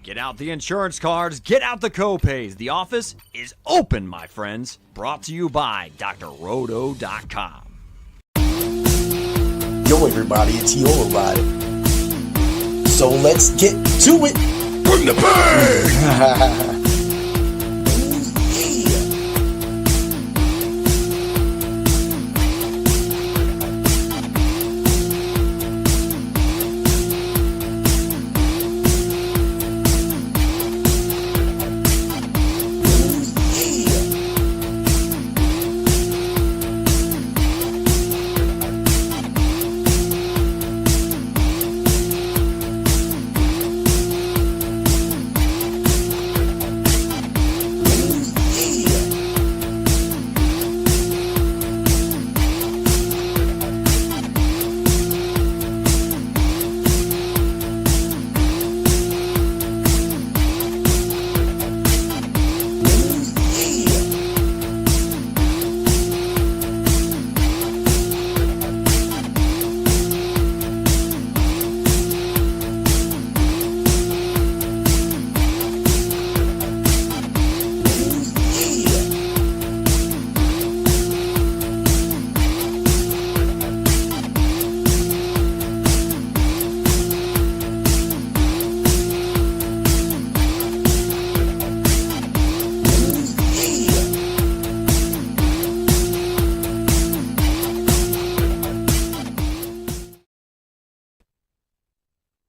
Get out the insurance cards, get out the copays. The office is open, my friends. Brought to you by drroto.com. Yo, everybody, it's Yola Ride. So let's get to it. Bring the pain!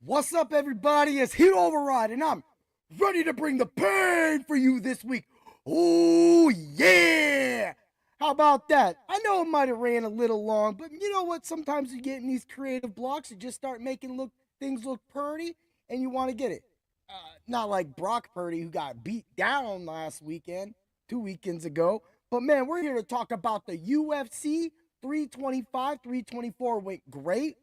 What's up, everybody? It's Heat Override, and I'm ready to bring the pain for you this week. Oh, yeah! How about that? I know it might have ran a little long, but you know what? Sometimes you get in these creative blocks, you just start making things look pretty, and you want to get it. Not like Brock Purdy, who got beat down last weekend, 2 weekends ago. But, man, we're here to talk about the UFC 325, 324 went great.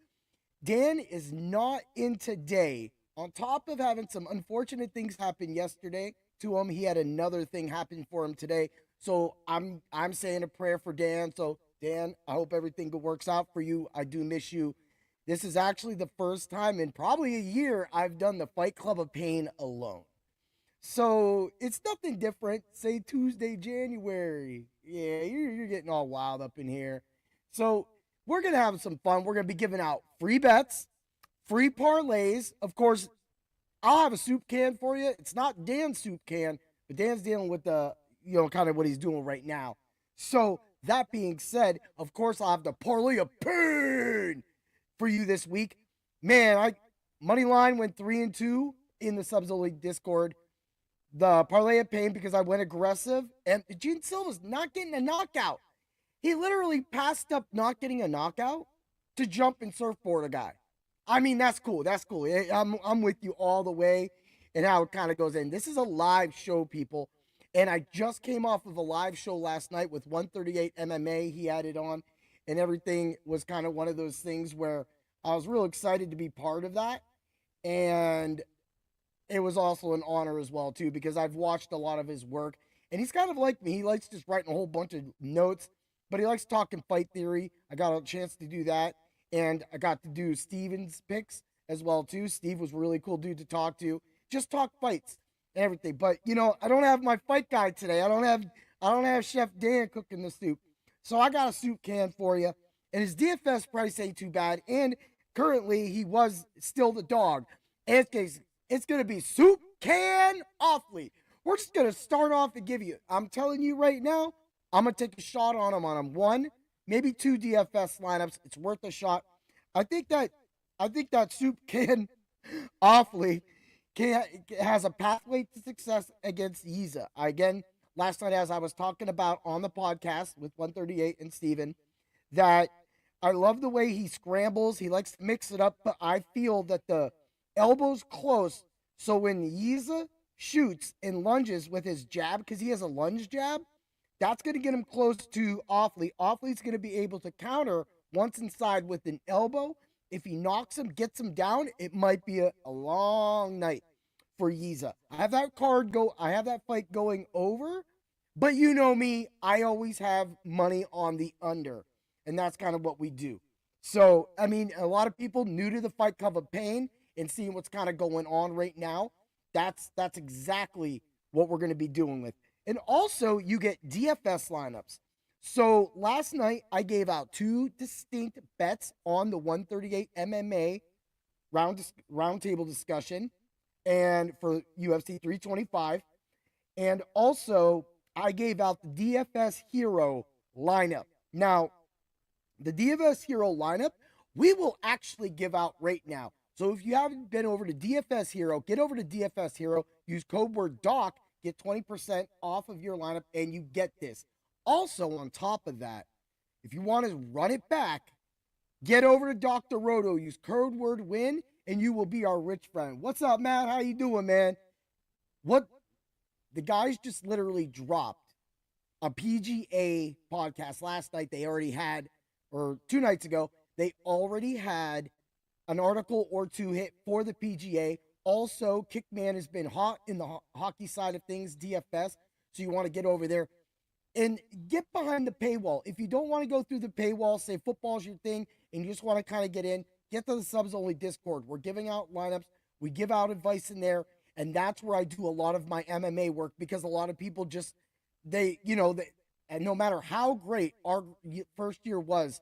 Dan is not in today. On top of having some unfortunate things happen yesterday to him, he had another thing happen for him today. So I'm saying a prayer for Dan. So Dan, I hope everything works out for you. I do miss you. This is actually the first time in probably a year I've done the Fight Club of Pain alone. So it's nothing different. Say Tuesday, January. Yeah, you're getting all wild up in here. So we're going to have some fun. We're going to be giving out free bets, free parlays. Of course, I'll have a soup can for you. It's not Dan's soup can, but Dan's dealing with the, kind of what he's doing right now. So that being said, of course, I'll have the Parlay of Pain for you this week. Man, money line went 3-2 in the Subs League Discord. The Parlay of Pain because I went aggressive, and Gene Silva's not getting a knockout. He literally passed up not getting a knockout to jump and surfboard a guy. I mean, that's cool. That's cool. I'm with you all the way and how it kind of goes in. This is a live show, people. And I just came off of a live show last night with 138 MMA. He had it on, and everything was kind of one of those things where I was real excited to be part of that. And it was also an honor as well, too, because I've watched a lot of his work. And he's kind of like me. He likes just writing a whole bunch of notes. But he likes talking fight theory. I got a chance to do that. And I got to do Steven's picks as well, too. Steve was a really cool dude to talk to. Just talk fights and everything. But, I don't have my fight guy today. I don't have Chef Dan cooking the soup. So I got a soup can for you. And his DFS price ain't too bad. And currently, he was still the dog. And it's going to be soup can awfully. We're just going to start off and give you, I'm telling you right now, I'm going to take a shot on him one, maybe two DFS lineups. It's worth a shot. I think that soup can awfully has a pathway to success against Yiza. Again, last night, as I was talking about on the podcast with 138 and Steven, that I love the way he scrambles. He likes to mix it up, but I feel that the elbow's close. So when Yiza shoots and lunges with his jab, because he has a lunge jab, that's going to get him close to Offley. Offley's going to be able to counter once inside with an elbow. If he knocks him, gets him down, it might be a long night for Yiza. I have that fight going over, but you know me, I always have money on the under, and that's kind of what we do. So, I mean, a lot of people new to the Fight Club of Pain and seeing what's kind of going on right now, That's exactly what we're going to be doing with. And also, you get DFS lineups. So last night I gave out 2 distinct bets on the 138 MMA roundtable discussion, and for UFC 325, and also I gave out the DFS Hero lineup. Now, the DFS Hero lineup, we will actually give out right now. So if you haven't been over to DFS Hero, get over to DFS Hero, use code word DOC, get 20% off of your lineup, and you get this. Also, on top of that, if you want to run it back, get over to Dr. Roto, use code word WIN, and you will be our rich friend. What's up, Matt? How you doing, man? What? The guys just literally dropped a PGA podcast last night. They already had, or 2 nights ago, they already had an article or 2 hit for the PGA. Also, Kickman has been hot in the hockey side of things, DFS. So you want to get over there and get behind the paywall. If you don't want to go through the paywall, say football's your thing, and you just want to kind of get in, get to the subs only Discord. We're giving out lineups. We give out advice in there. And that's where I do a lot of my MMA work, because a lot of people just, and no matter how great our first year was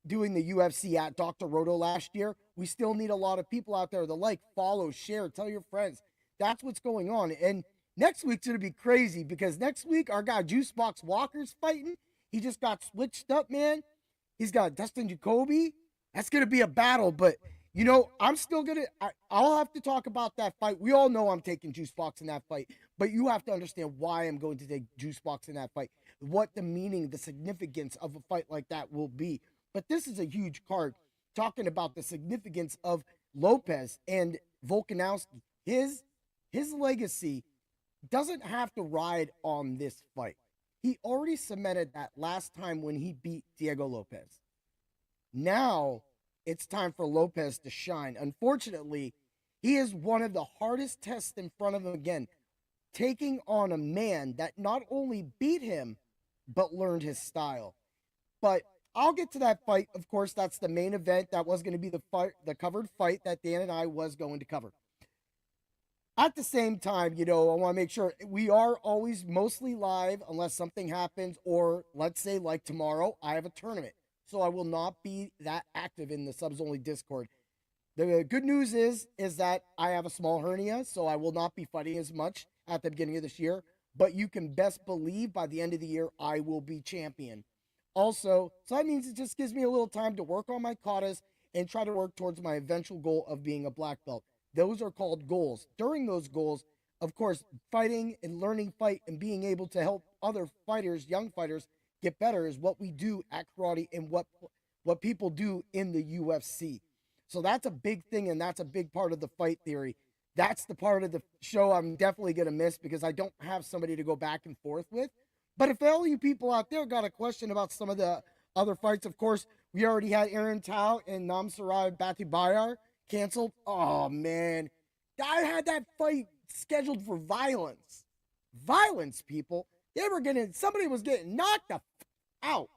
doing the UFC at Dr. Roto last year, we still need a lot of people out there to like, follow, share, tell your friends. That's what's going on. And next week's going to be crazy, because next week our guy Juicebox Walker's fighting. He just got switched up, man. He's got Dustin Jacoby. That's going to be a battle, but I'm still going to, I'll have to talk about that fight. We all know I'm taking Juicebox in that fight, but you have to understand why I'm going to take Juicebox in that fight, what the meaning, the significance of a fight like that will be. But this is a huge card, talking about the significance of Lopes and Volkanovski. His legacy doesn't have to ride on this fight. He already cemented that last time when he beat Diego Lopes. Now, it's time for Lopes to shine. Unfortunately, he is one of the hardest tests in front of him again, taking on a man that not only beat him, but learned his style. But I'll get to that fight. Of course, that's the main event. That was going to be the covered fight that Dan and I was going to cover. At the same time, I want to make sure we are always mostly live unless something happens, or let's say like tomorrow, I have a tournament. So I will not be that active in the subs only Discord. The good news is that I have a small hernia, so I will not be fighting as much at the beginning of this year. But you can best believe by the end of the year, I will be champion. Also, so that means it just gives me a little time to work on my katas and try to work towards my eventual goal of being a black belt. Those are called goals. During those goals, of course, fighting and learning fight and being able to help other fighters, young fighters, get better is what we do at karate and what people do in the UFC. So that's a big thing, and that's a big part of the fight theory. That's the part of the show I'm definitely going to miss, because I don't have somebody to go back and forth with. But if all you people out there got a question about some of the other fights, of course, we already had Aaron Tao and Namsarai Batibayar canceled. Oh, man. I had that fight scheduled for violence. Violence, people. Somebody was getting knocked out.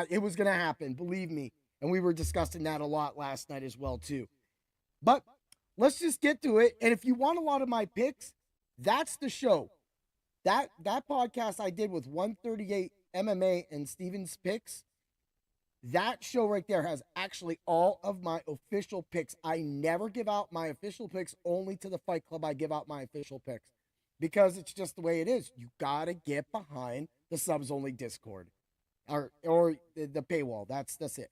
It was going to happen, believe me. And we were discussing that a lot last night as well, too. But let's just get to it. And if you want a lot of my picks, that's the show. That podcast I did with 138 MMA and Steven's picks, that show right there has actually all of my official picks. I never give out my official picks, only to the Fight Club I give out my official picks. Because it's just the way it is. You got to get behind the subs only Discord or the paywall. That's it.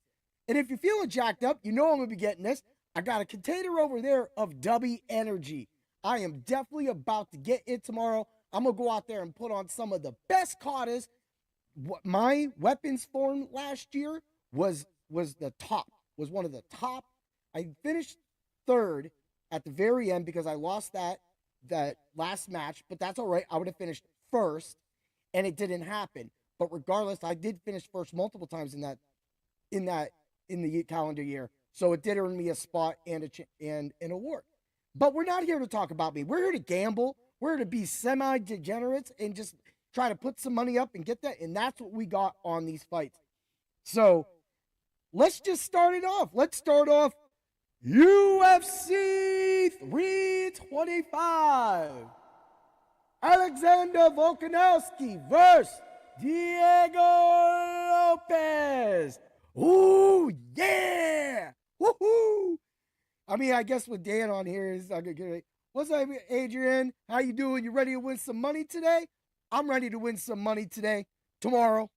And if you're feeling jacked up, I'm going to be getting this. I got a container over there of W Energy. I am definitely about to get it tomorrow. I'm going to go out there and put on some of the best katas. My weapons form last year was the top, was one of the top. I finished third at the very end because I lost that last match, but that's all right. I would have finished first, and it didn't happen. But regardless, I did finish first multiple times in the calendar year, so it did earn me a spot and an award. But we're not here to talk about me. We're here to gamble. We're here to be semi-degenerates and just try to put some money up and get that, and that's what we got on these fights. So let's just start it off. Let's start off UFC 325. 25. Alexander Volkanovski versus Diego Lopes. Ooh, yeah! Woohoo! I mean, I guess with Dan on here is good. What's up, Adrian? How you doing? You ready to win some money today? I'm ready to win some money today. Tomorrow,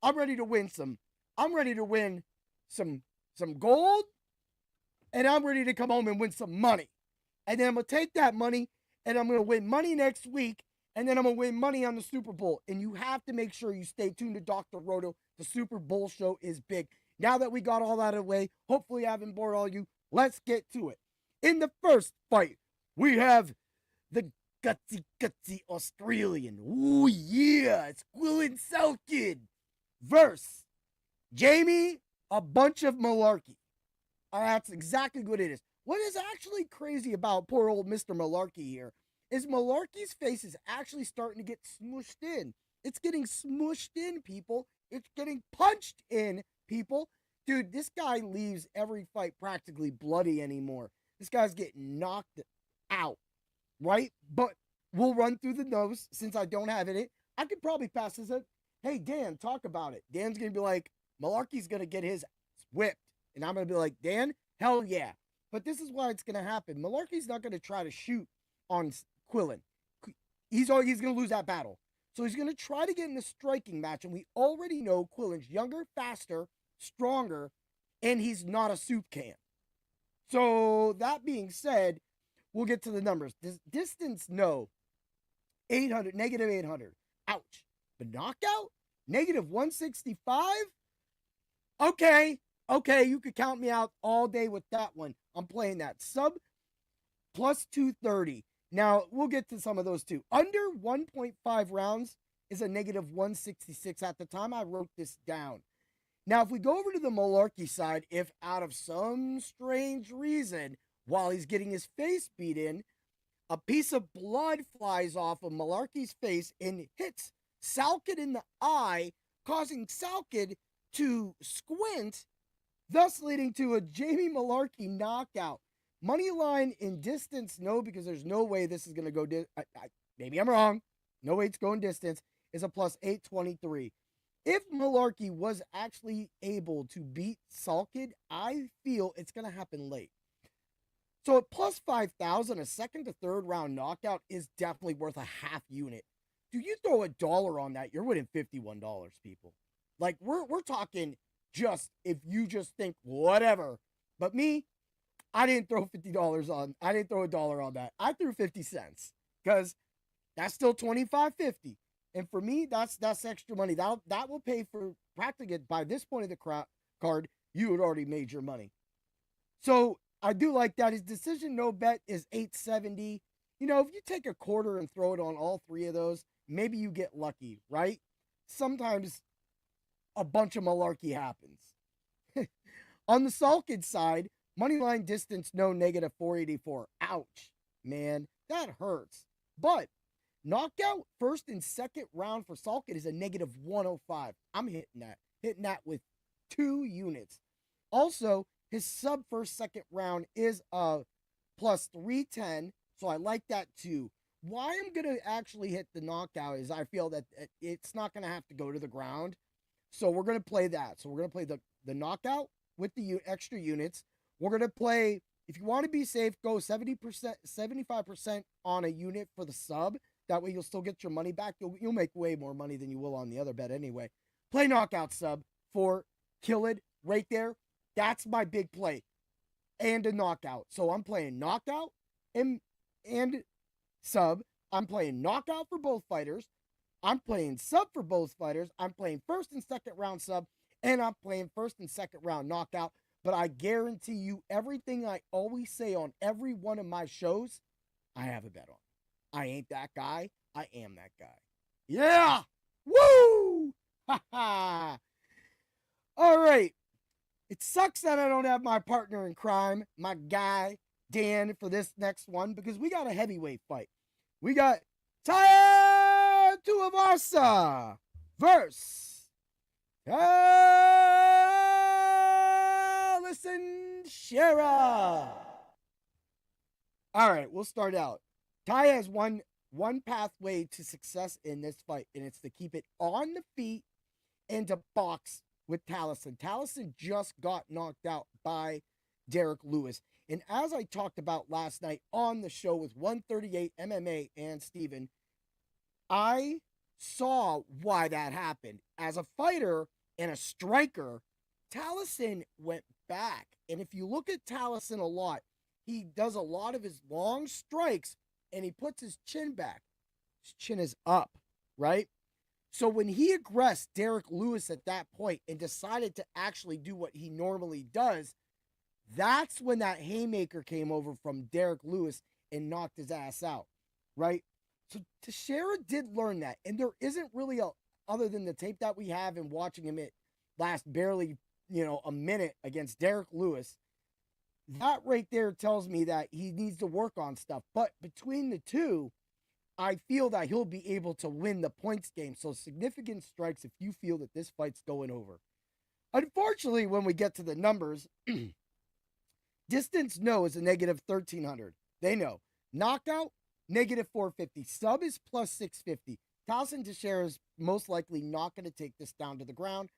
I'm ready to win some. I'm ready to win some gold, and I'm ready to come home and win some money. And then I'm gonna take that money, and I'm gonna win money next week, and then I'm gonna win money on the Super Bowl. And you have to make sure you stay tuned to Dr. Roto. The Super Bowl show is big. Now that we got all that out of the way, hopefully I haven't bored all you. Let's get to it. In the first fight, we have the gutsy Australian. Ooh, yeah, it's Quillen Selkin versus Jamie, a bunch of malarkey. That's exactly what it is. What is actually crazy about poor old Mr. Malarkey here is Malarkey's face is actually starting to get smushed in. It's getting smushed in, people. It's getting punched in, people. Dude, this guy leaves every fight practically bloody anymore. This guy's getting knocked out, right? But we'll run through the nose since I don't have it. I could probably pass this up. Hey, Dan, talk about it. Dan's going to be like, Malarkey's going to get his whipped. And I'm going to be like, Dan, hell yeah. But this is why it's going to happen. Malarkey's not going to try to shoot on Quillen. He's going to lose that battle. So he's going to try to get in the striking match. And we already know Quillen's younger, faster, stronger, and he's not a soup can. So that being said, we'll get to the numbers. Distance, no. 800, negative 800. Ouch. But knockout? Negative 165? Okay, you could count me out all day with that one. I'm playing that. Sub plus 230. Now, we'll get to some of those too. Under 1.5 rounds is a negative 166 at the time I wrote this down. Now, if we go over to the Malarkey side, if out of some strange reason, while he's getting his face beat in, a piece of blood flies off of Malarkey's face and hits Salkid in the eye, causing Salkid to squint, thus leading to a Jamie Malarkey knockout. Money line in distance, no, because there's no way this is going to go. Maybe I'm wrong. No way it's going distance. Is a plus 823. If Malarkey was actually able to beat Salkid, I feel it's going to happen late. So at plus 5,000, a second to third round knockout is definitely worth a half unit. Do you throw $1 on that, you're winning $51, people. Like, we're talking just, if you just think, whatever. But me, I didn't throw $50 on, I didn't throw $1 on that. I threw 50 cents because that's still $25.50. And for me, that's extra money. That will pay for practically, by this point of the card, you had already made your money. So I do like that. His decision no bet is 870. You know, if you take a quarter and throw it on all three of those, maybe you get lucky, right? Sometimes a bunch of malarkey happens. On the Salkid side, moneyline distance no, negative 484. Ouch, man, that hurts. But knockout first and second round for Salkid is a negative 105. I'm hitting that with 2 units. Also, his sub first second round is a plus 310, so I like that too. Why I'm going to actually hit the knockout is I feel that it's not going to have to go to the ground. So we're going to play that. So we're going to play the knockout with the extra units. We're going to play, if you want to be safe, go 70%, 75% on a unit for the sub. That way you'll still get your money back. You'll make way more money than you will on the other bet anyway. Play knockout sub for Kill It right there. That's my big play. And a knockout. So I'm playing knockout and sub. I'm playing knockout for both fighters. I'm playing sub for both fighters. I'm playing first and second round sub. And I'm playing first and second round knockout. But I guarantee you, everything I always say on every one of my shows, I have a bet on. I ain't that guy. I am that guy. Yeah! Woo! Ha ha! All right. It sucks that I don't have my partner in crime, my guy, Dan, for this next one, because we got a heavyweight fight. We got Taya Tuivasa versus Alison Shera. All right, we'll start out. Ty has one pathway to success in this fight, and it's to keep it on the feet and to box with Taliesin. Taliesin just got knocked out by Derek Lewis. And as I talked about last night on the show with 138 MMA and Steven, I saw why that happened. As a fighter and a striker, Taliesin went back. And if you look at Taliesin a lot, he does a lot of his long strikes and he puts his chin back. His chin is up, right? So when he aggressed Derek Lewis at that point and decided to actually do what he normally does, that's when that haymaker came over from Derek Lewis and knocked his ass out, right? So Teixeira did learn that. And there isn't really other than the tape that we have and watching him it last barely, a minute against Derek Lewis, that right there tells me that he needs to work on stuff. But between the two, I feel that he'll be able to win the points game. So significant strikes if you feel that this fight's going over. Unfortunately, when we get to the numbers, distance no is a negative 1,300. They know. Knockout, negative 450. Sub is plus 650. Taliesin Teixeira is most likely not going to take this down to the ground.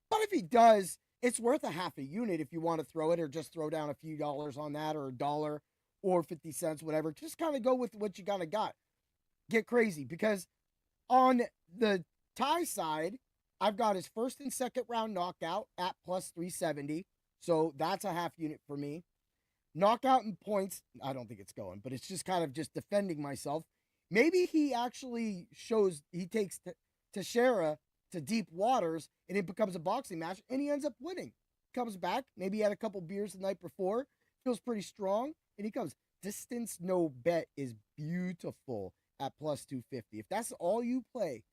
But if he does, it's worth a half a unit if you want to throw it or just throw down a few dollars on that or $1 or 50 cents, whatever. Just kind of go with what you kind of got. Get crazy because on the Ty side, I've got his first and second round knockout at plus 370. So that's a half unit for me. Knockout in points, I don't think it's going, but it's just kind of just defending myself. Maybe he actually he takes Teixeira to deep waters and it becomes a boxing match and he ends up winning. Comes back, maybe he had a couple beers the night before, feels pretty strong, and he comes. Distance no bet is beautiful at plus 250. If that's all you play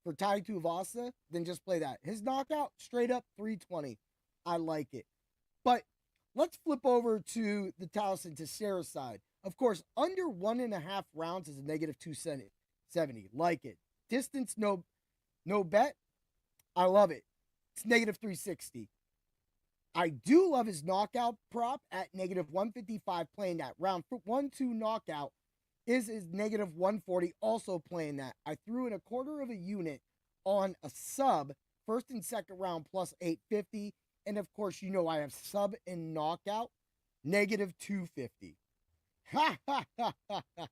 for Tai Tuivasa, then just play that. His knockout, straight up 320. I like it. But let's flip over to the Taliesin Teixeira side. Of course, under 1.5 rounds is a negative 270. Like it. Distance no bet. I love it. It's negative 360. I do love his knockout prop at negative 155 playing that. Round 1-2 knockout is negative 140 also playing that. I threw in a quarter of a unit on a sub, first and second round plus 850. And of course, I have sub and knockout, negative 250. Ha ha ha ha ha.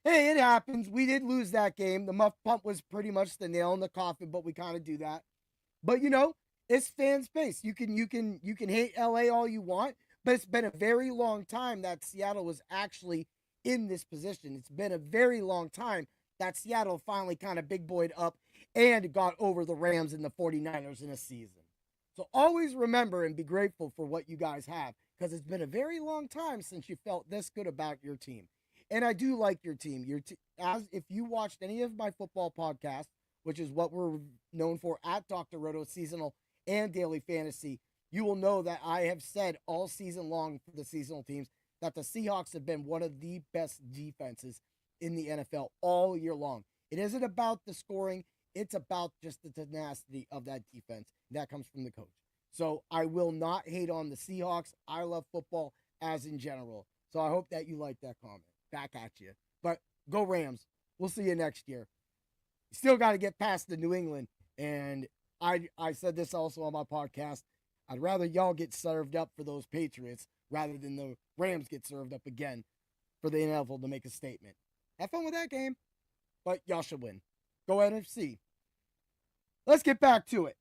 Hey, it happens. We did lose that game. The muff pump was pretty much the nail in the coffin, but we kind of do that. But it's fan space. You can hate LA all you want, but it's been a very long time that Seattle was actually in this position. It's been a very long time that Seattle finally kind of big boyed up and got over the Rams and the 49ers in a season. So always remember and be grateful for what you guys have, because it's been a very long time since you felt this good about your team. And I do like your team. As if you watched any of my football podcasts, which is what we're known for at Dr. Roto, seasonal and daily fantasy, you will know that I have said all season long for the seasonal teams that the Seahawks have been one of the best defenses in the NFL all year long. It isn't about the scoring. It's about just the tenacity of that defense. That comes from the coach. So I will not hate on the Seahawks. I love football as in general. So I hope that you like that comment. Back at you. But go Rams. We'll see you next year. You still got to get past the New England. And I said this also on my podcast. I'd rather y'all get served up for those Patriots rather than the Rams get served up again for the NFL to make a statement. Have fun with that game. But y'all should win. Go NFC. Let's get back to it.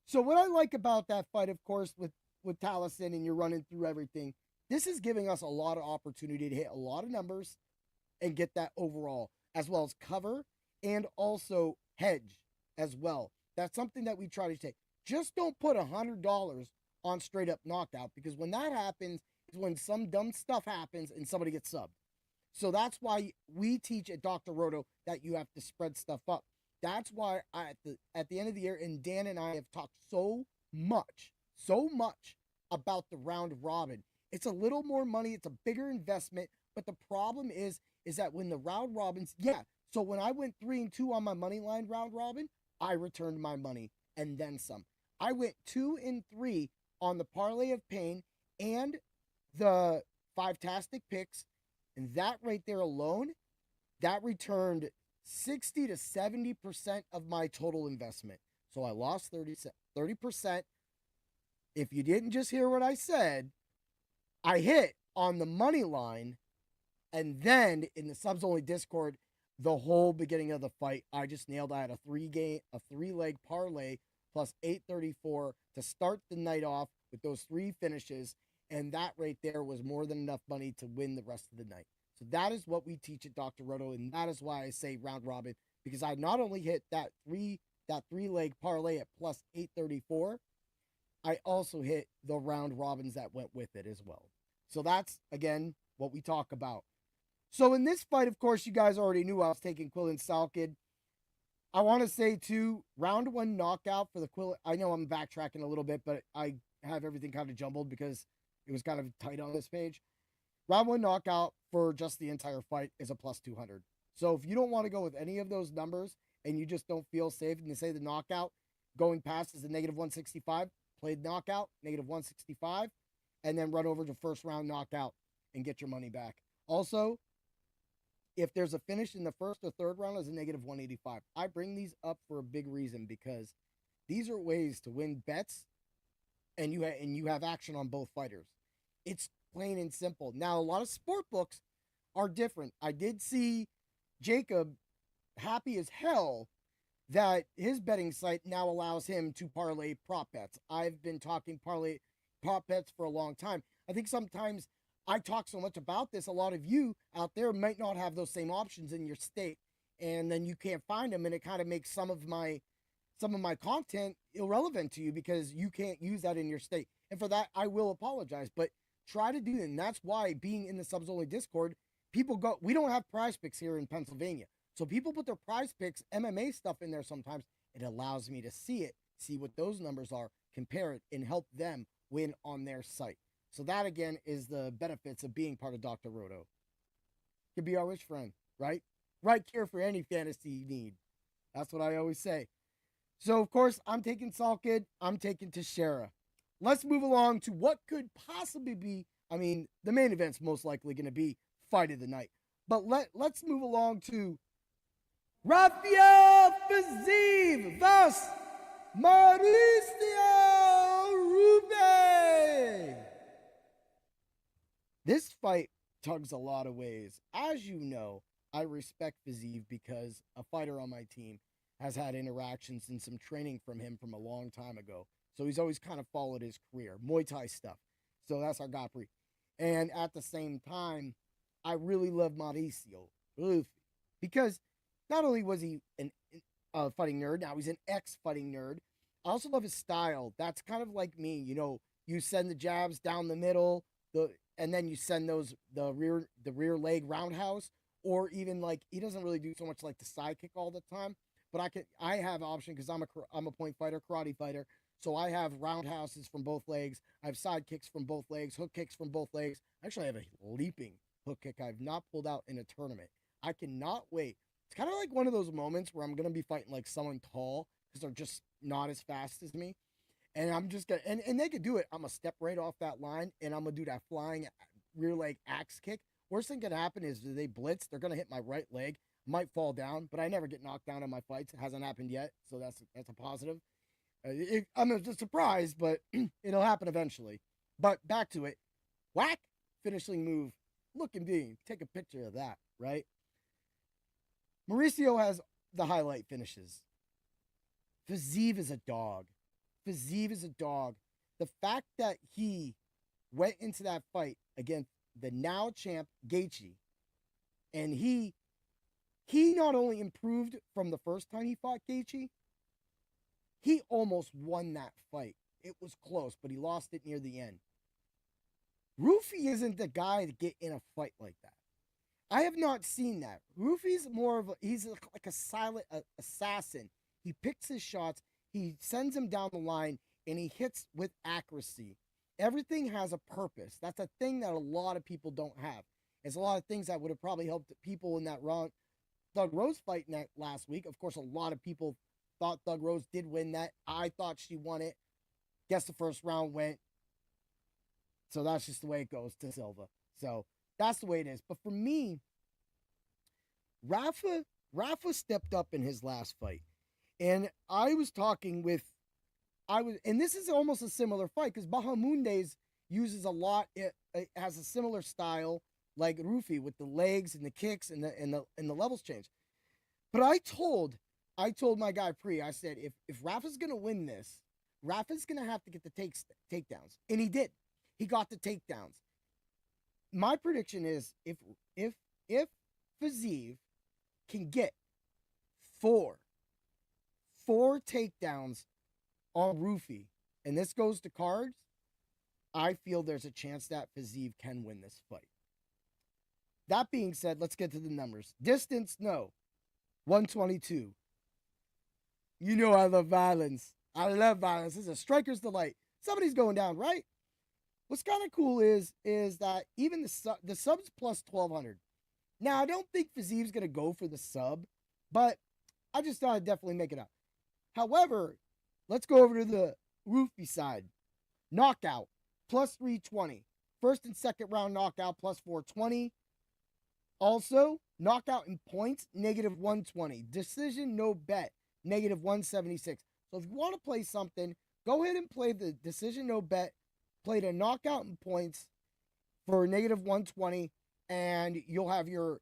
So what I like about that fight, of course, with Taliesin and you're running through everything, this is giving us a lot of opportunity to hit a lot of numbers and get that overall, as well as cover and also hedge as well. That's something that we try to take. Just don't put $100 on straight up knockout, because when that happens is when some dumb stuff happens and somebody gets subbed. So that's why we teach at Dr. Roto that you have to spread stuff up. That's why at the end of the year, and Dan and I have talked so much about the round robin. It's a little more money. It's a bigger investment. But the problem is that when the round robins, so when I went 3-2 on my money line round robin, I returned my money and then some. I went 2-3 on the Parlay of Pain and the Five-tastic Picks And that right there alone, that returned 60 to 70% of my total investment. So I lost 30%. If you didn't just hear what I said, I hit on the money line, and then in the subs only Discord, the whole beginning of the fight, I just nailed. I had a 3-leg parlay plus 834 to start the night off with those 3 finishes, and that right there was more than enough money to win the rest of the night. So that is what we teach at Dr. Roto, and that is why I say round robin, because I not only hit that 3-leg parlay at plus 834, I also hit the round robins that went with it as well. So that's, again, what we talk about. So in this fight, of course, you guys already knew I was taking Quillen Salkid. I want to say, too, round 1 knockout for the Quillen. I know I'm backtracking a little bit, but I have everything kind of jumbled because it was kind of tight on this page. Round 1 knockout for just the entire fight is a plus 200. So if you don't want to go with any of those numbers and you just don't feel safe and you say the knockout going past is a negative 165, played knockout, negative 165, and then run over to first round knockout and get your money back. Also, if there's a finish in the first or third round, is a negative 185. I bring these up for a big reason because these are ways to win bets, and you have action on both fighters. It's plain and simple. Now, a lot of sport books are different. I did see Jacob happy as hell that his betting site now allows him to parlay prop bets. I've been talking parlay prop bets for a long time. I think sometimes I talk so much about this, a lot of you out there might not have those same options in your state, and then you can't find them, and it kind of makes some of my content irrelevant to you because you can't use that in your state. And for that, I will apologize, but try to do it. And that's why, being in the subs only Discord, we don't have prize picks here in Pennsylvania. So people put their prize picks, MMA stuff in there sometimes. It allows me to see what those numbers are, compare it, and help them win on their site. So that, again, is the benefits of being part of Dr. Roto. Could be our rich friend, right? Right here for any fantasy you need. That's what I always say. So, of course, I'm taking Salkid. I'm taking Teixeira. Let's move along to what could possibly be, the main event's most likely going to be fight of the night. But let's move along to Rafael Fiziev vs. Mauricio Rubin. This fight tugs a lot of ways. As you know, I respect Fiziev because a fighter on my team has had interactions and some training from him from a long time ago. So he's always kind of followed his career, Muay Thai stuff. So that's our Gopri. And at the same time, I really love Mauricio because not only was he a fighting nerd, now he's an ex-fighting nerd. I also love his style. That's kind of like me. You know, you send the jabs down the middle, and then you send the rear leg roundhouse, or even like he doesn't really do so much like the side kick all the time. But I have option because I'm a point fighter, karate fighter. So I have roundhouses from both legs. I have side kicks from both legs, hook kicks from both legs. Actually, I have a leaping hook kick I've not pulled out in a tournament. I cannot wait. It's kind of like one of those moments where I'm going to be fighting like someone tall because they're just not as fast as me. And I'm just going to, and they could do it. I'm going to step right off that line and I'm going to do that flying rear leg axe kick. Worst thing can happen is they blitz. They're going to hit my right leg. Might fall down, but I never get knocked down in my fights. It hasn't happened yet. So that's a positive. I'm just surprised, but it'll happen eventually. But back to it. Whack, finishing move. Look and be. Take a picture of that, right? Mauricio has the highlight finishes. Fiziev is a dog. Fiziev is a dog. The fact that he went into that fight against the now champ Gaethje, and he not only improved from the first time he fought Gaethje, he almost won that fight. It was close, but he lost it near the end. Rufy isn't the guy to get in a fight like that. I have not seen that. Rufy's he's like a silent assassin. He picks his shots, he sends them down the line, and he hits with accuracy. Everything has a purpose. That's a thing that a lot of people don't have. It's a lot of things that would have probably helped people in that round. Thug Rose fight last week. Of course, a lot of people thought Thug Rose did win that. I thought she won it. Guess the first round went. So that's just the way it goes to Silva. So That's the way it is. But for me, Rafa stepped up in his last fight. And I was talking with and this is almost a similar fight because Bahamundes uses a lot. It has a similar style like Rufi with the legs and the kicks and the levels change. But I told my guy Pri, I said if Rafa's gonna win this, Rafa's gonna have to get the takedowns, and he did. He got the takedowns. My prediction is if Fiziev can get four takedowns on Rufi, and this goes to cards, I feel there's a chance that Fiziev can win this fight. That being said, let's get to the numbers. Distance, no. 122. You know I love violence. I love violence. This is a striker's delight. Somebody's going down, right? What's kind of cool is that even the sub's plus 1,200. Now, I don't think Fiziev's going to go for the sub, but I just thought I'd definitely make it up. However, let's go over to the Rufi side. Knockout, plus 320. First and second round knockout, plus 420. Also, knockout in points, negative 120. Decision, no bet, negative 176. So if you want to play something, go ahead and play the decision, no bet. Play the knockout in points for negative 120, and you'll have your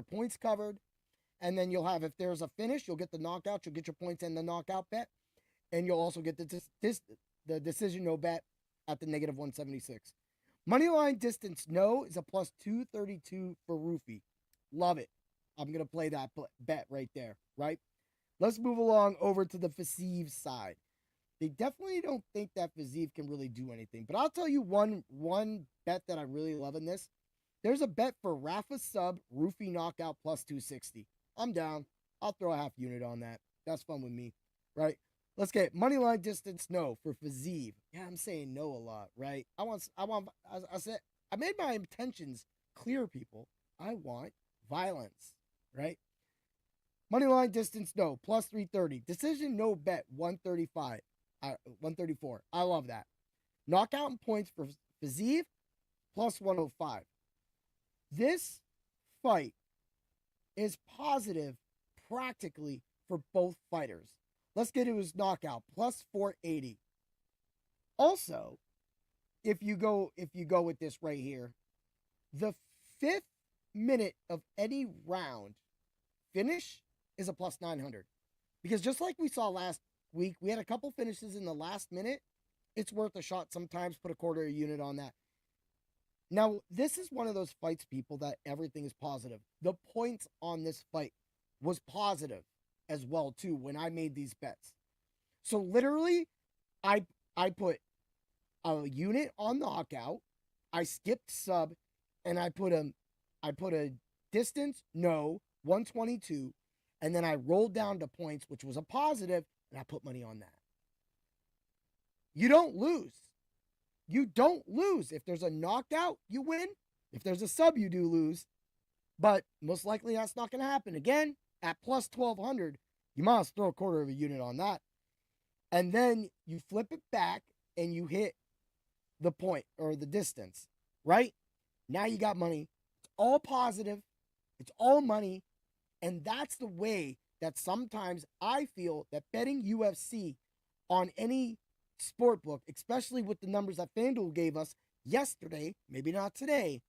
points covered. And then you'll have, if there's a finish, you'll get the knockout, you'll get your points and the knockout bet. And you'll also get the decision no bet at the negative 176. Moneyline distance no is a plus 232 for Rufi. Love it. I'm going to play that bet right there, right? Let's move along over to the Fiziev side. They definitely don't think that Fiziev can really do anything. But I'll tell you one bet that I really love in this. There's a bet for Rafa sub, Rufi knockout plus 260. I'm down. I'll throw a half unit on that. That's fun with me, right? Let's get moneyline distance no for Fiziev. Yeah, I'm saying no a lot, right? I said, I made my intentions clear, people. I want violence, right? Moneyline distance no, plus 330. Decision no bet, 135. 134. I love that. Knockout in points for Fiziev, plus 105. This fight is positive practically for both fighters. Let's get to his knockout, plus 480. Also, if you go with this right here, the 5th minute of any round finish is a plus 900. Because just like we saw last week, we had a couple finishes in the last minute. It's worth a shot sometimes. Put a quarter unit on that. Now, this is one of those fights, people, that everything is positive. The points on this fight was positive as well, too, when I made these bets. So, literally, I put a unit on knockout, I skipped sub, and I put a distance, no, 122, and then I rolled down to points, which was a positive, and I put money on that. You don't lose. You don't lose. If there's a knockout, you win. If there's a sub, you do lose. But most likely that's not going to happen. Again, at plus 1,200, you might as well throw a quarter of a unit on that. And then you flip it back and you hit the point or the distance, right? Now you got money. It's all positive. It's all money. And that's the way that sometimes I feel that betting UFC on any sport book, especially with the numbers that FanDuel gave us yesterday, maybe not today,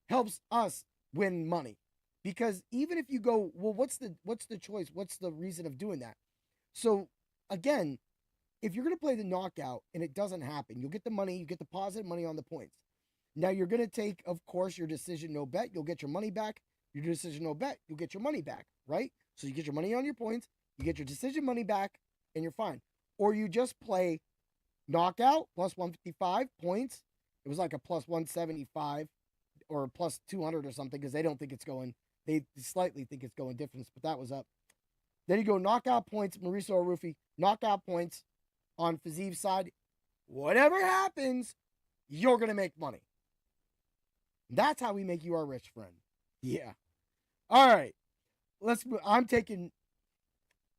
helps us win money. Because even if you go, well, what's the choice? What's the reason of doing that? So again, if you're going to play the knockout and it doesn't happen, you'll get the money, you get the positive money on the points. Now you're going to take, of course, your decision no bet, you'll get your money back. Your decision no bet, you'll get your money back, right? So you get your money on your points, you get your decision money back, and you're fine. Or you just play knockout plus 155 points. It was like a plus 175 or plus 200 or something because they don't think it's going. They slightly think it's going difference, but that was up. Then you go knockout points, Mauricio Arufi, knockout points on Fiziev's side. Whatever happens, you're going to make money. That's how we make you our rich friend. Yeah. All right. Let's move. I'm taking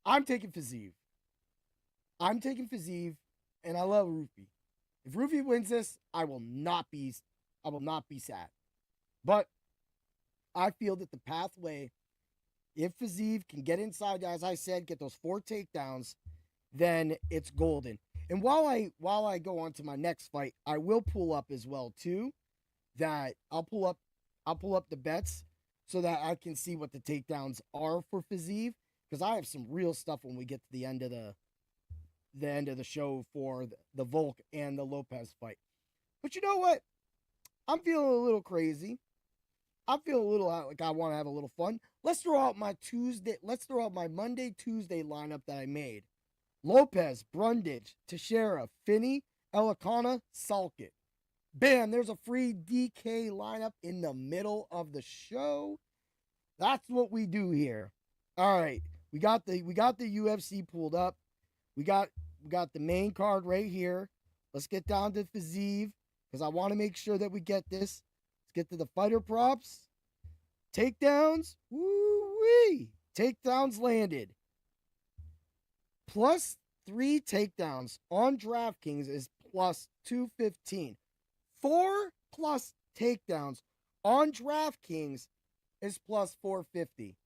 Fiziev. I'm taking Fiziev, and I love Rufi. If Rufi wins this, I will not be sad. But I feel that the pathway, if Fiziev can get inside, as I said, get those 4 takedowns, then it's golden. And while I go on to my next fight, I will pull up as well too. That I'll pull up the bets so that I can see what the takedowns are for Fiziev, because I have some real stuff when we get to the end of the show for the Volk and the Lopes fight. But you know what? I'm feeling a little crazy. I feel a little like I want to have a little fun. Let's throw out my Monday, Tuesday lineup that I made. Lopes, Brundage, Teixeira, Finney, Elikana, Salkit. Bam, there's a free DK lineup in the middle of the show. That's what we do here. All right. We got the UFC pulled up. We got the main card right here. Let's get down to Fiziev, because I want to make sure that we get this. Let's get to the fighter props. Takedowns. Woo-wee. Takedowns landed. Plus 3 takedowns on DraftKings is plus 215. 4 plus takedowns on DraftKings is plus 450.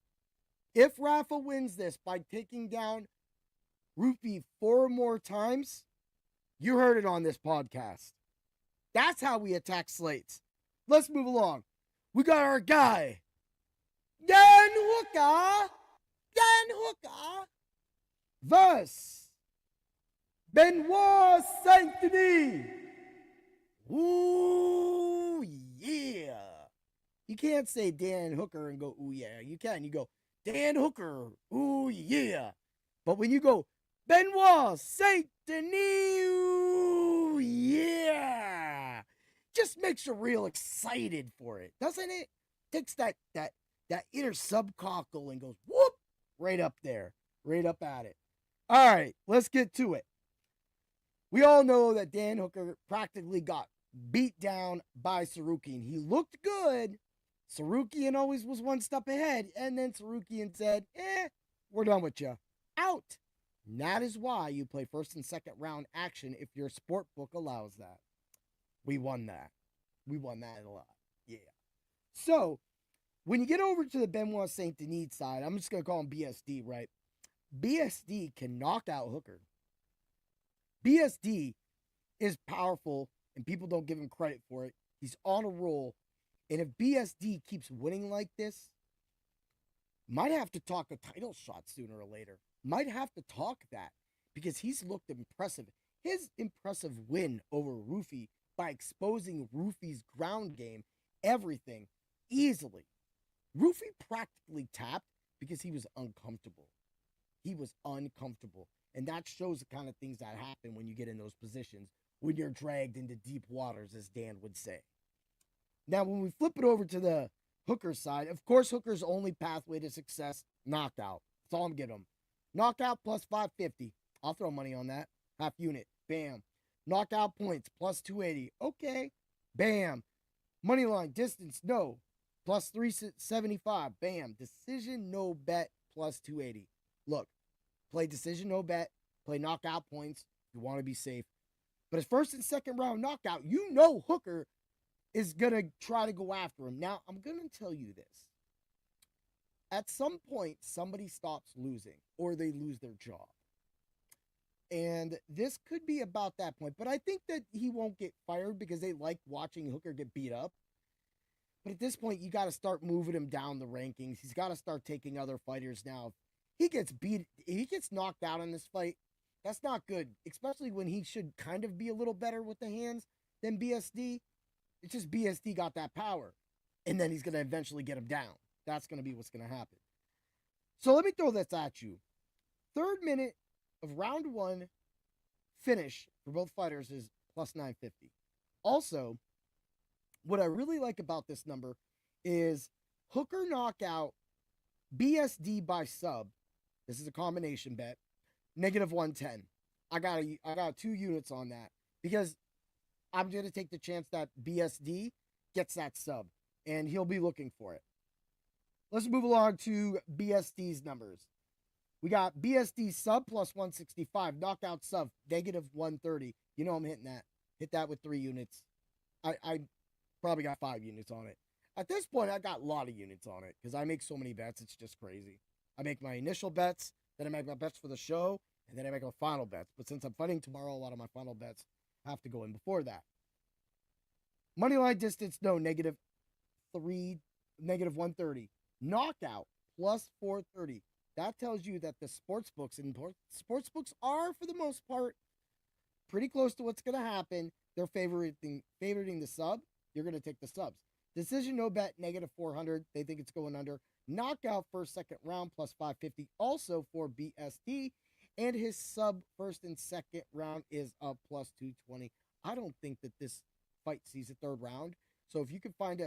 If Rafa wins this by taking down Rufi 4 more times, you heard it on this podcast. That's how we attack slates. Let's move along. We got our guy, Dan Hooker. Versus Benoit Saint-Denis. Ooh, yeah. You can't say Dan Hooker and go, ooh, yeah. You can. You go, Dan Hooker, ooh, yeah. But when you go, Benoit Saint-Denis, ooh, yeah. Just makes you real excited for it, doesn't it? Takes that inner subcockle and goes, whoop, right up there. Right up at it. All right, let's get to it. We all know that Dan Hooker practically got beat down by Sarukian. He looked good. Sarukian always was one step ahead. And then Sarukian said, we're done with you. Out. And that is why you play first and second round action if your sport book allows that. We won that. We won that a lot. Yeah. So, when you get over to the Benoit Saint-Denis side, I'm just going to call him BSD, right? BSD can knock out Hooker. BSD is powerful, and people don't give him credit for it. He's on a roll. And if BSD keeps winning like this, might have to talk a title shot sooner or later. Might have to talk that, because he's looked impressive. His impressive win over Rufi by exposing Rufi's ground game, everything, easily. Rufi practically tapped because he was uncomfortable. He was uncomfortable. And that shows the kind of things that happen when you get in those positions, when you're dragged into deep waters, as Dan would say. Now, when we flip it over to the Hooker side, of course, Hooker's only pathway to success, knockout. That's all I'm giving him. Knockout plus 550. I'll throw money on that. Half unit. Bam. Knockout points plus 280. Okay. Bam. Money line distance, no. Plus 375. Bam. Decision, no bet, plus 280. Look, play decision, no bet. Play knockout points. You want to be safe. But his first and second round knockout, you know Hooker is going to try to go after him. Now, I'm going to tell you this. At some point, somebody stops losing or they lose their job. And this could be about that point. But I think that he won't get fired because they like watching Hooker get beat up. But at this point, you got to start moving him down the rankings. He's got to start taking other fighters now. He gets beat, he gets knocked out in this fight. That's not good, especially when he should kind of be a little better with the hands than BSD. It's just BSD got that power. And then he's going to eventually get him down. That's going to be what's going to happen. So let me throw this at you. 3rd minute of round 1 finish for both fighters is plus 950. Also, what I really like about this number is Hooker knockout, BSD by sub. This is a combination bet. Negative 110. I got 2 units on that because I'm going to take the chance that BSD gets that sub and he'll be looking for it. Let's move along to BSD's numbers. We got BSD sub plus 165, knockout sub negative 130. You know I'm hitting that. Hit that with 3 units. I probably got 5 units on it. At this point, I got a lot of units on it because I make so many bets. It's just crazy. I make my initial bets, then I make my bets for the show, and then I make my final bets. But since I'm fighting tomorrow, a lot of my final bets have to go in before that. Moneyline distance, no, -3, -130. Knockout, +430. That tells you that the sports books are, for the most part, pretty close to what's going to happen. They're favoriting the sub. You're going to take the subs. Decision, no bet, -400. They think it's going under. Knockout first, second round, +550. Also for BSD. And his sub first and second round is up +220. I don't think that this fight sees a third round. So if you can find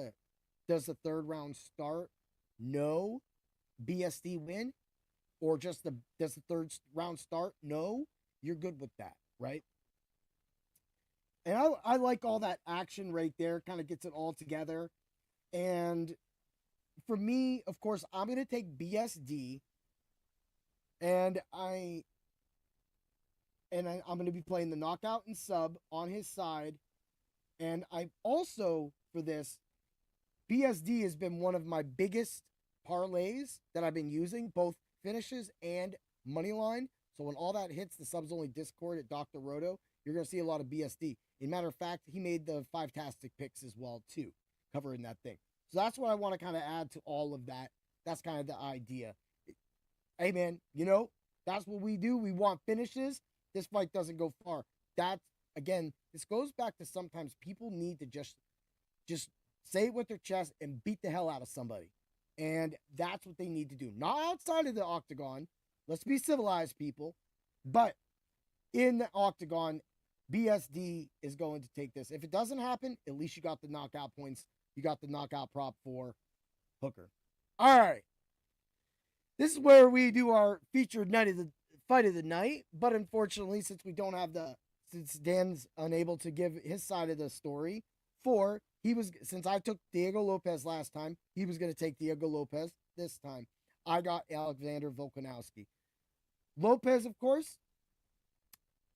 does the third round start? No. BSD win? Or just does the third round start? No. You're good with that, right? And I like all that action right there. Kind of gets it all together. And for me, of course, I'm going to take BSD. And I'm going to be playing the knockout and sub on his side. And I also, for this, BSD has been one of my biggest parlays that I've been using, both finishes and money line. So when all that hits, the subs only Discord at Dr. Roto, you're going to see a lot of BSD. As a matter of fact, he made the 5-tastic picks as well, too, covering that thing. So that's what I want to kind of add to all of that. That's kind of the idea. Hey, man, that's what we do. We want finishes. This fight doesn't go far. That's, again, this goes back to sometimes people need to just say it with their chest and beat the hell out of somebody. And that's what they need to do. Not outside of the octagon. Let's be civilized, people. But in the octagon, BSD is going to take this. If it doesn't happen, at least you got the knockout points. You got the knockout prop for Hooker. All right. This is where we do our featured fight of the night. But unfortunately, since Dan's unable to give his side of the story, since I took Diego Lopes last time, he was going to take Diego Lopes this time. I got Alexander Volkanovski. Lopes, of course,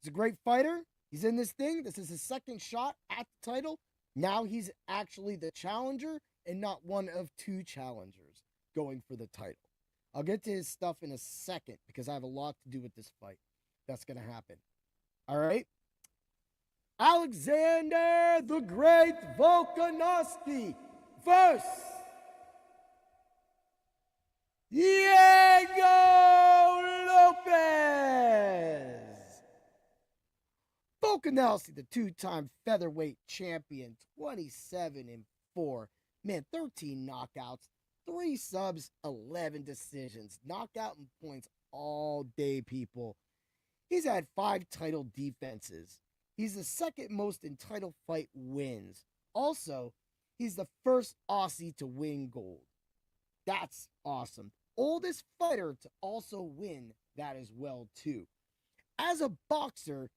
is a great fighter. He's in this thing. This is his second shot at the title. Now he's actually the challenger and not one of two challengers going for the title. I'll get to his stuff in a second because I have a lot to do with this fight that's going to happen. All right? Alexander the Great Volkanovski versus Diego Lopes. Volkanovski, the two-time featherweight champion, 27-4. Man, 13 knockouts, 3 subs, 11 decisions. Knockout and points all day, people. He's had 5 title defenses. He's the second most in title fight wins. Also, he's the first Aussie to win gold. That's awesome. Oldest fighter to also win that as well, too. As a boxer,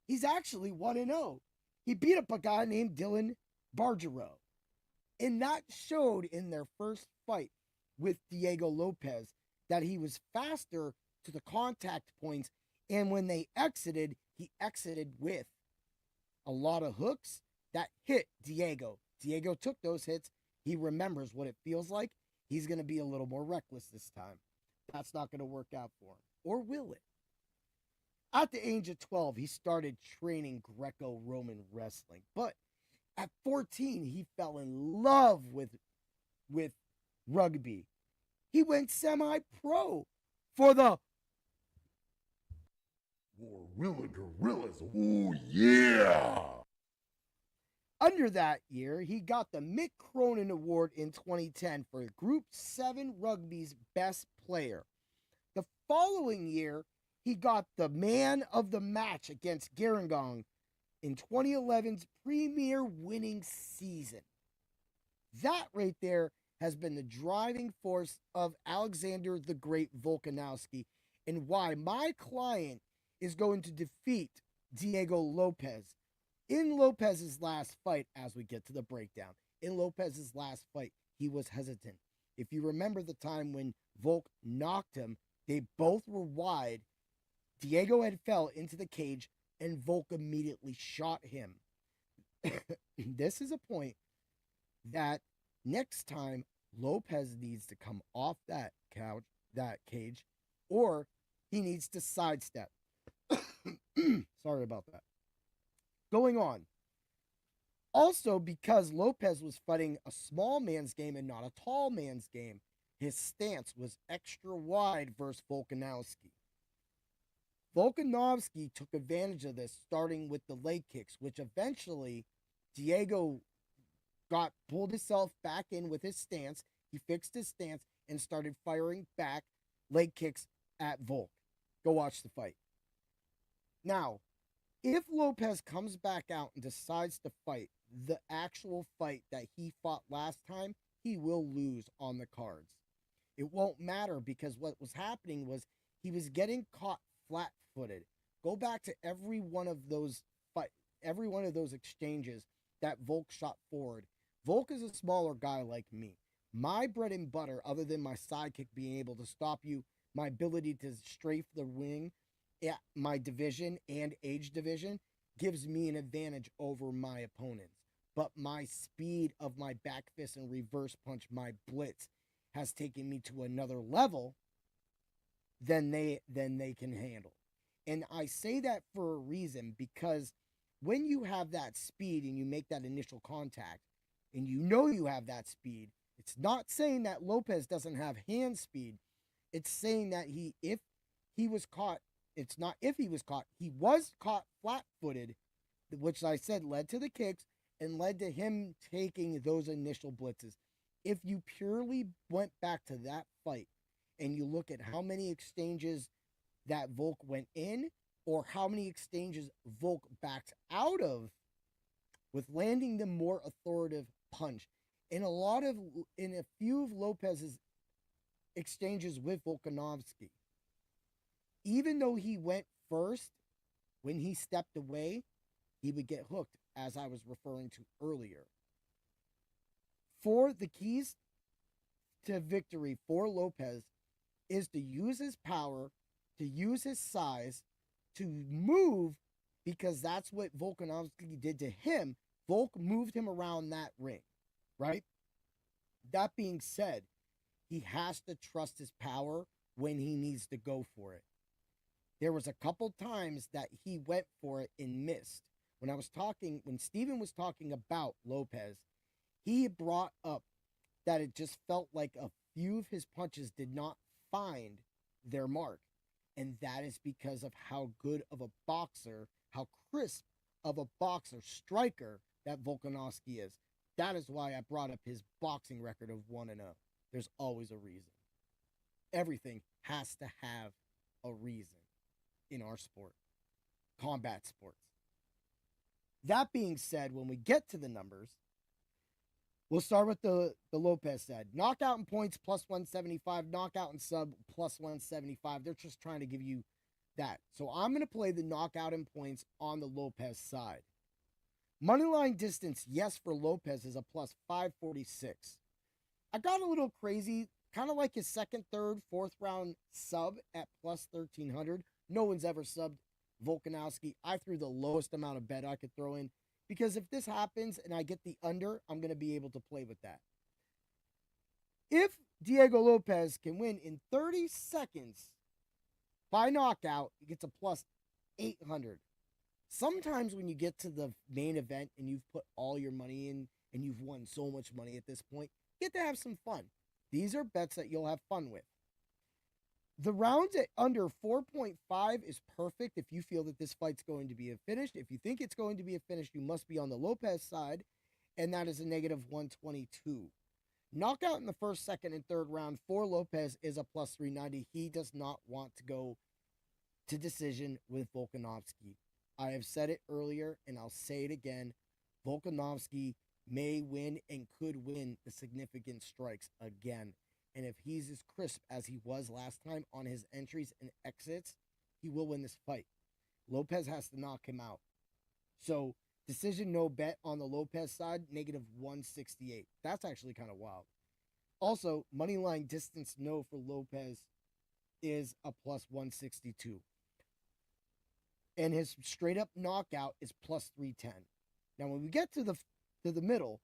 he's actually 1-0. He beat up a guy named Dylan Bargero. And that showed in their first fight with Diego Lopes that he was faster to the contact points. And when they exited, he exited with a lot of hooks that hit Diego. Diego took those hits. He remembers what it feels like. He's going to be a little more reckless this time. That's not going to work out for him. Or will it? At the age of 12, he started training Greco-Roman wrestling. But at 14, he fell in love with rugby. He went semi-pro for the Gorilla Gorillas. Ooh, yeah! Under that year, he got the Mick Cronin Award in 2010 for Group 7 Rugby's Best Player. The following year, he got the Man of the Match against Gerringong in 2011's premier winning season. That right there has been the driving force of Alexander the Great Volkanovski and why my client is going to defeat Diego Lopes. In Lopez's last fight, as we get to the breakdown, in Lopez's last fight, he was hesitant. If you remember the time when Volk knocked him, they both were wide. Diego had fell into the cage, and Volk immediately shot him. This is a point that Next time, Lopes needs to come off that cage, or he needs to sidestep. Sorry about that. Going on. Also, because Lopes was fighting a small man's game and not a tall man's game, his stance was extra wide versus Volkanovski. Volkanovski took advantage of this, starting with the leg kicks, which eventually Diego pulled himself back in with his stance. He fixed his stance and started firing back leg kicks at Volk. Go watch the fight. Now, if Lopes comes back out and decides to fight the actual fight that he fought last time, he will lose on the cards. It won't matter because what was happening was he was getting caught flat-footed. Go back to every one of those exchanges that Volk shot forward. Volk is a smaller guy like me. My bread and butter, other than my sidekick being able to stop you, my ability to strafe the ring at my division and age division, gives me an advantage over my opponents. But my speed of my back fist and reverse punch, my blitz, has taken me to another level than they can handle. And I say that for a reason, because when you have that speed and you make that initial contact, and you know you have that speed, it's not saying that Lopes doesn't have hand speed. It's saying that he was caught flat-footed, which I said led to the kicks and led to him taking those initial blitzes. If you purely went back to that fight and you look at how many exchanges that Volk went in or how many exchanges Volk backed out of with landing the more authoritative punch, in a few of Lopes's exchanges with Volkanovski, even though he went first, when he stepped away, he would get hooked, as I was referring to earlier. For the keys to victory for Lopes is to use his power, to use his size, to move, because that's what Volkanovski did to him. Volk moved him around that ring, right? That being said, he has to trust his power when he needs to go for it. There was a couple times that he went for it and missed. When Steven was talking about Lopes, he brought up that it just felt like a few of his punches did not find their mark. And that is because of how good of a boxer, how crisp of a boxer, striker that Volkanovski is. That is why I brought up his boxing record of 1-0. There's always a reason. Everything has to have a reason in our sport, combat sports. That being said, when we get to the numbers, we'll start with the Lopes side. Knockout in points plus 175, knockout in sub plus 175. They're just trying to give you that. So I'm going to play the knockout in points on the Lopes side. Moneyline distance, yes, for Lopes is a plus 546. I got a little crazy, kind of like his second, third, fourth round sub at plus 1300. No one's ever subbed Volkanovski. I threw the lowest amount of bet I could throw in, because if this happens and I get the under, I'm going to be able to play with that. If Diego Lopes can win in 30 seconds by knockout, he gets a plus 800. Sometimes when you get to the main event and you've put all your money in and you've won so much money at this point, you get to have some fun. These are bets that you'll have fun with. The rounds at under 4.5 is perfect if you feel that this fight's going to be a finish. If you think it's going to be a finish, you must be on the Lopes side, and that is a negative 122. Knockout in the first, second, and third round for Lopes is a plus 390. He does not want to go to decision with Volkanovski. I have said it earlier, and I'll say it again. Volkanovski may win and could win the significant strikes again. And if he's as crisp as he was last time on his entries and exits, he will win this fight. Lopes has to knock him out. So, decision no bet on the Lopes side, negative 168. That's actually kind of wild. Also, moneyline distance no for Lopes is a plus 162. And his straight up knockout is plus 310. Now, when we get to the middle,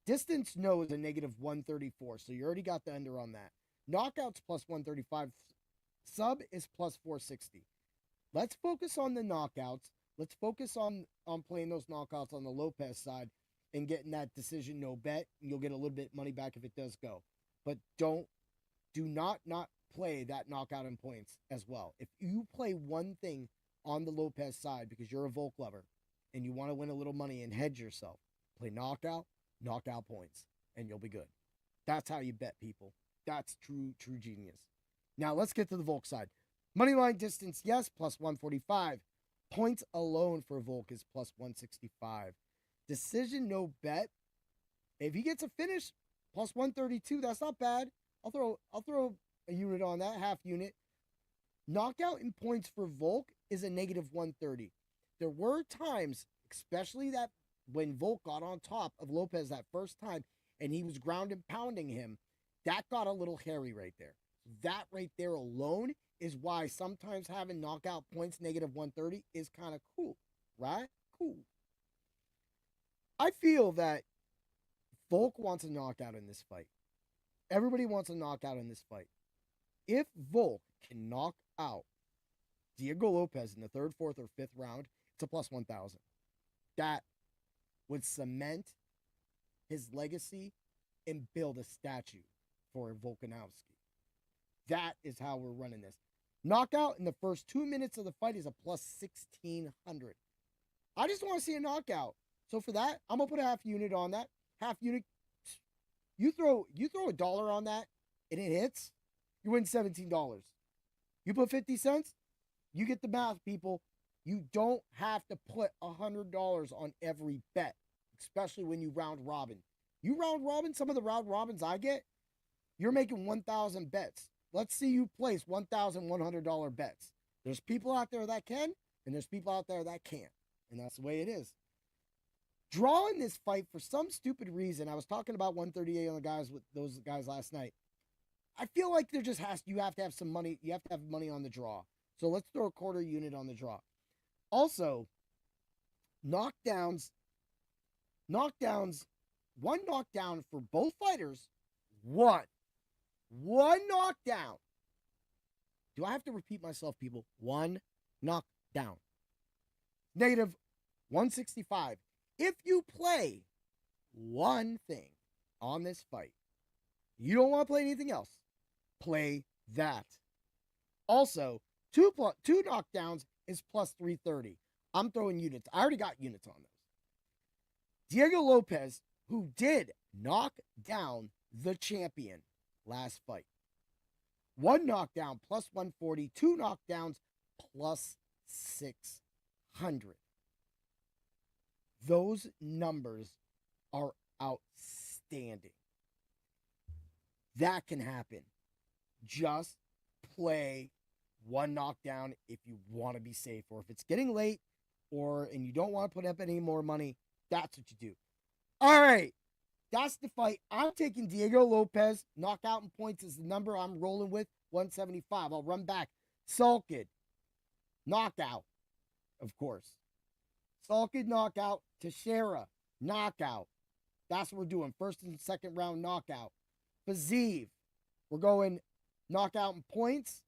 Distance no is a negative 134, so you already got the under on that. Knockouts plus 135. Sub is plus 460. Let's focus on the knockouts. Let's focus on playing those knockouts on the Lopes side and getting that decision no bet. And you'll get a little bit money back if it does go. But do not play that knockout in points as well. If you play one thing on the Lopes side because you're a Volk lover and you want to win a little money and hedge yourself, play knockout points, and you'll be good. That's how you bet, people. That's true genius. Now let's get to the Volk side. Moneyline distance, yes, plus 145. Points alone for Volk is plus 165. Decision, no bet. If he gets a finish, plus 132. That's not bad. I'll throw a unit on that, half unit. Knockout in points for Volk is a negative 130. There were times, especially that when Volk got on top of Lopes that first time and he was ground and pounding him, that got a little hairy right there. That right there alone is why sometimes having knockout points negative 130 is kind of cool, right? Cool. I feel that Volk wants a knockout in this fight. Everybody wants a knockout in this fight. If Volk can knock out Diego Lopes in the third, fourth, or fifth round, it's a plus 1,000. That would cement his legacy and build a statue for Volkanovski. That is how we're running this. Knockout in the first 2 minutes of the fight is a plus 1,600. I just want to see a knockout. So for that, I'm going to put a half unit on that. Half unit. You throw $1 on that and it hits, you win $17. You put 50 cents, you get the math, people. You don't have to put $100 on every bet, especially when you round robin. You round robin, some of the round robins I get, you're making 1,000 bets. Let's see you place $1,100 bets. There's people out there that can, and there's people out there that can't. And that's the way it is. Drawing this fight for some stupid reason, I was talking about 138 on the guys with those guys last night. I feel like you have to have some money. You have to have money on the draw. So let's throw a quarter unit on the draw. Also, knockdowns, one knockdown for both fighters, one knockdown. Do I have to repeat myself, people? One knockdown. Negative 165. If you play one thing on this fight, you don't want to play anything else, play that. Also, two knockdowns is plus 330. I'm throwing units. I already got units on those. Diego Lopes, who did knock down the champion last fight. One knockdown plus 140. Two knockdowns plus 600. Those numbers are outstanding. That can happen. Just play one knockdown if you want to be safe, or if it's getting late and you don't want to put up any more money, that's what you do. All right. That's the fight. I'm taking Diego Lopes. Knockout in points is the number I'm rolling with, 175. I'll run back. Sulkid. Knockout, of course. Sulkid knockout. Teixeira. Knockout. That's what we're doing. First and second round knockout. Fazeev. We're going knockout in points.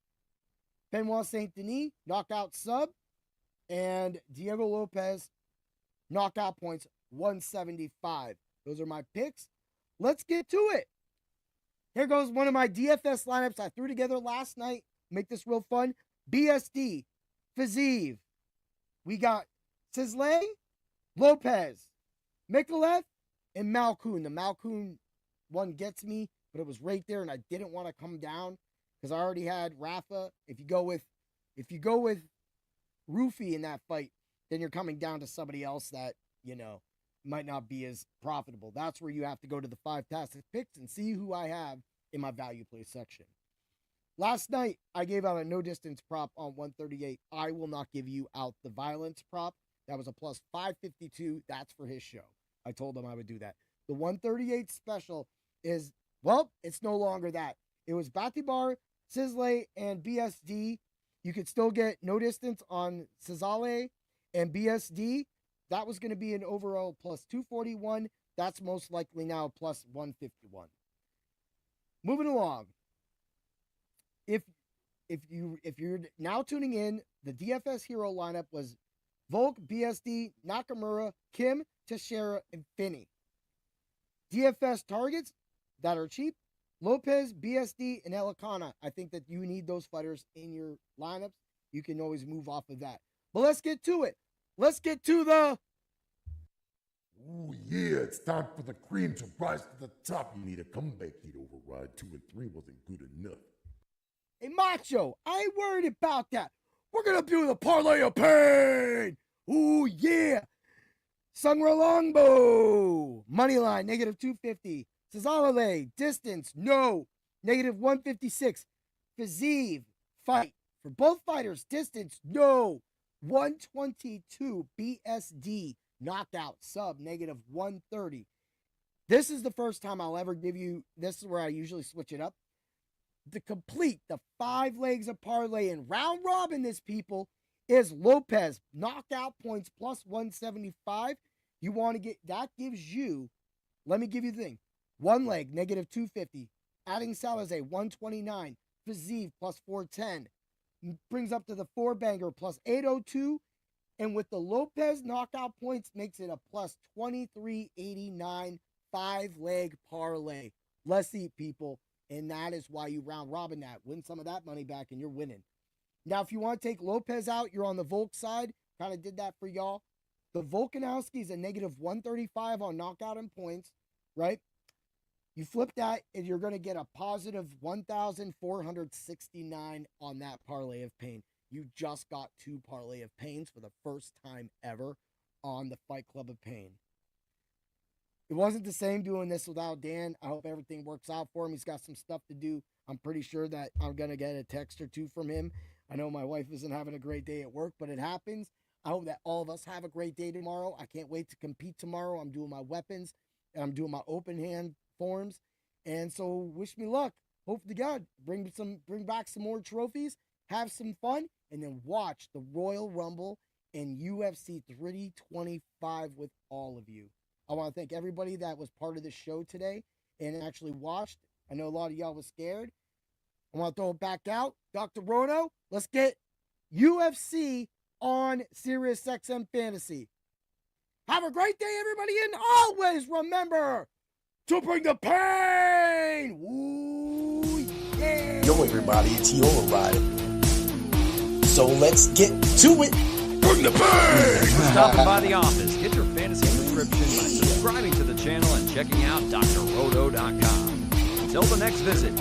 Benoit Saint Denis. Knockout sub. And Diego Lopes. Knockout points, 175. Those are my picks. Let's get to it. Here goes one of my DFS lineups I threw together last night. Make this real fun. BSD, Fazeev. We got Sisley, Lopes, Mikalev, and Malkoun. The Malkoun one gets me, but it was right there, and I didn't want to come down because I already had Rafa. If you go with Roofy in that fight, then you're coming down to somebody else that, might not be as profitable. That's where you have to go to the 5 tactic picks and see who I have in my value play section. Last night, I gave out a no distance prop on 138. I will not give you out the violence prop. That was a plus 552. That's for his show. I told him I would do that. The 138 special is, it's no longer that. It was Batibar, Sisley, and BSD. You could still get no distance on Cesale and BSD. That was going to be an overall plus 241. That's most likely now plus 151. Moving along. If you're now tuning in, the DFS hero lineup was Volk, BSD, Nakamura, Kim, Teixeira, and Finney. DFS targets that are cheap: Lopes, BSD, and Elikana. I think that you need those fighters in your lineups. You can always move off of that. But let's get to it. Let's get to the... Ooh, yeah, it's time for the cream to rise to the top. You need a comeback heat override. 2 and 3 wasn't good enough. Hey, Macho, I ain't worried about that. We're going to do the Parlay of Pain. Ooh, yeah. Sungra Longbow. Moneyline, negative 250. Cesarele, distance, no. Negative 156. Fazeev, fight. For both fighters, distance, no. 122. BSD, knockout, sub, negative 130. This is the first time I'll ever give you, this is where I usually switch it up. To complete the 5 legs of parlay and round robin this, people, is Lopes, knockout points plus 175. You want to get, that gives you, let me give you the thing, 1 leg, negative 250. Adding Salazar, 129. Fazeev, plus 410. Brings up to the 4-banger, plus 802. And with the Lopes knockout points, makes it a plus 2389 5-leg parlay. Let's eat, people. And that is why you round robin that. Win some of that money back and you're winning. Now, if you want to take Lopes out, you're on the Volk side. Kind of did that for y'all. The Volkanovski is a negative 135 on knockout and points, right? You flip that and you're going to get a positive 1,469 on that Parlay of Pain. You just got 2 Parlay of Pains for the first time ever on the Fight Club of Pain. It wasn't the same doing this without Dan. I hope everything works out for him. He's got some stuff to do. I'm pretty sure that I'm going to get a text or 2 from him. I know my wife isn't having a great day at work, but it happens. I hope that all of us have a great day tomorrow. I can't wait to compete tomorrow. I'm doing my weapons, and I'm doing my open hand forms. And so wish me luck. Hope to God, bring back some more trophies, have some fun, and then watch the Royal Rumble and UFC 325 with all of you. I want to thank everybody that was part of the show today and actually watched. I know a lot of y'all was scared. I want to throw it back out. Dr. Roto, let's get UFC on SiriusXM Fantasy. Have a great day, everybody, and always remember to bring the pain. Ooh, yeah. Yo, everybody, it's Yo Rider. So let's get to it. Bring the pain! For stopping by the office, get your fantasy prescription by subscribing to the channel and checking out drroto.com. Until the next visit,